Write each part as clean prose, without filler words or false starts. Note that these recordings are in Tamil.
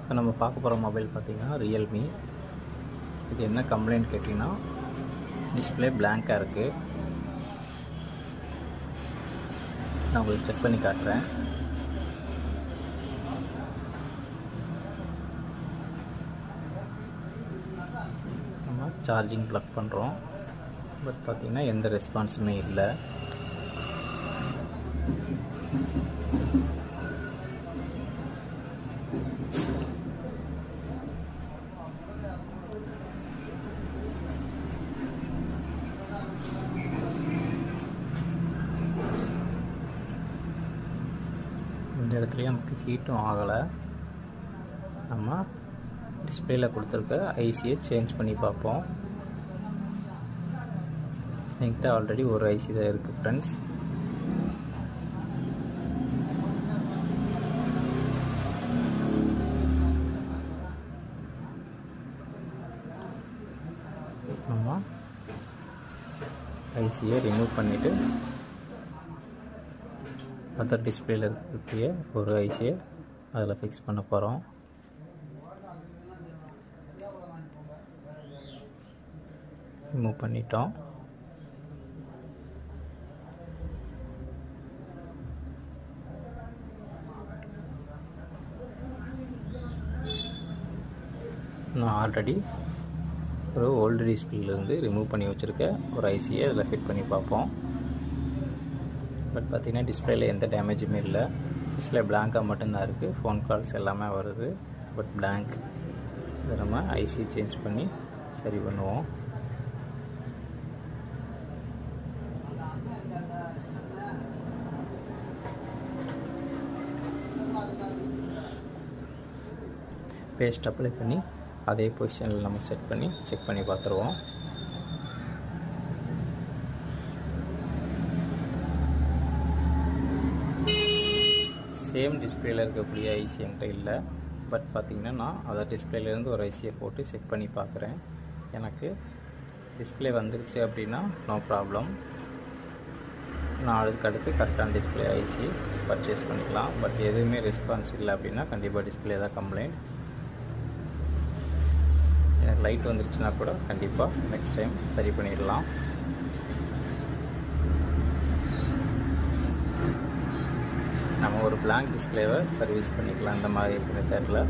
இப்போ நம்ம பார்க்க போகிற மொபைல் பார்த்திங்கன்னா ரியல்மி. இது என்ன கம்ப்ளைண்ட் கேட்டிங்கன்னா, டிஸ்பிளே பிளாங்காக இருக்குது. நான் உங்களுக்கு செக் பண்ணி காட்டுறேன். நம்ம சார்ஜிங் ப்ளக் பண்ணுறோம், பட் பார்த்திங்கன்னா எந்த ரெஸ்பான்ஸுமே இல்லை. இந்த இடத்துலையும் நமக்கு ஹீட்டும் ஆகலை. நம்ம டிஸ்பிளேயில் கொடுத்துருக்க ஐசியை சேஞ்ச் பண்ணி பார்ப்போம். என்கிட்ட ஆல்ரெடி ஒரு ஐசி தான் இருக்குது ஃப்ரெண்ட்ஸ். நம்ம ஐசியை ரிமூவ் பண்ணிவிட்டு அதர் டிஸ்பிளேயில் இருக்கக்கூடிய ஒரு ஐசியை அதில் ஃபிக்ஸ் பண்ண போகிறோம். ரிமூவ் பண்ணிட்டோம். நான் ஆல்ரெடி ஒரு ஓல்டு டிஸ்பிளேலேருந்து ரிமூவ் பண்ணி வச்சுருக்க ஒரு ஐசியை அதில் ஃபிட் பண்ணி பார்ப்போம். பட் பார்த்திங்கன்னா டிஸ்பிளேயில் எந்த டேமேஜுமே இல்லை. டிஸ்பிளே பிளாங்காக மட்டும்தான் இருக்குது. ஃபோன் கால்ஸ் எல்லாமே வருது, பட் பிளாங்க். இதை நம்ம ஐசி சேஞ்ச் பண்ணி சரி பண்ணுவோம். பேஸ்ட் அப்ளை பண்ணி அதே பொசிஷனில் நம்ம செட் பண்ணி செக் பண்ணி பார்த்துருவோம். சேம் டிஸ்பிளேயில் இருக்கக்கூடிய ஐசி என்கிட்ட இல்லை. பட் பார்த்திங்கன்னா நான் அதை டிஸ்பிளேலேருந்து ஒரு ஐசியை போட்டு செக் பண்ணி பார்க்குறேன். எனக்கு டிஸ்பிளே வந்துருச்சு அப்படின்னா நோ ப்ராப்ளம். நான் அதுக்கடுத்து கரெக்டான டிஸ்பிளே ஐசி பர்ச்சேஸ் பண்ணிக்கலாம். பட் எதுவுமே ரெஸ்பான்ஸ் இல்லை அப்படின்னா கண்டிப்பாக டிஸ்பிளே தான் கம்ப்ளைண்ட். எனக்கு லைட் வந்துருச்சுன்னா கூட கண்டிப்பாக நெக்ஸ்ட் டைம் சரி பண்ணிடலாம். நம்ம ஒரு பிளாங்க் டிஸ்பிளேவை சர்வீஸ் பண்ணிக்கலாம். இந்த மாதிரி இருக்கிற மெத்தடில்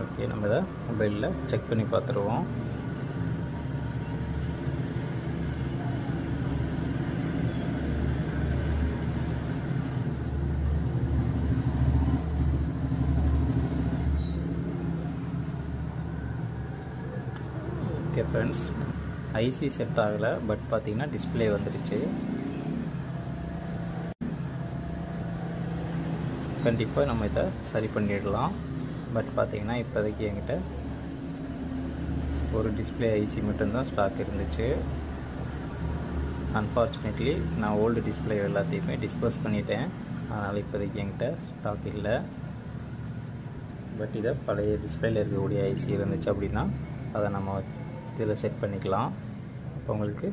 ஓகே. நம்ம இதை மொபைலில் செக் பண்ணி பார்த்துருவோம். ஓகே ஃப்ரெண்ட்ஸ், ஐசி செட் ஆகலை. பட் பார்த்திங்கன்னா டிஸ்பிளே வந்துடுச்சு. கண்டிப்பாக நம்ம இதை சரி பண்ணிடலாம். பட் பார்த்திங்கன்னா இப்போதைக்கு என்கிட்ட ஒரு டிஸ்பிளே ஐசி மட்டும்தான் ஸ்டாக் இருந்துச்சு. அன்ஃபார்ச்சுனேட்லி நான் ஓல்டு டிஸ்பிளே எல்லாத்தையுமே டிஸ்போஸ் பண்ணிட்டேன். அதனால் இப்போதைக்கு என்கிட்ட ஸ்டாக் இல்லை. பட் இதை பழைய டிஸ்பிளேயில் இருக்கக்கூடிய ஐசி இருந்துச்சு அப்படின்னா அதை நம்ம இதில் செட் பண்ணிக்கலாம். இப்போ உங்களுக்கு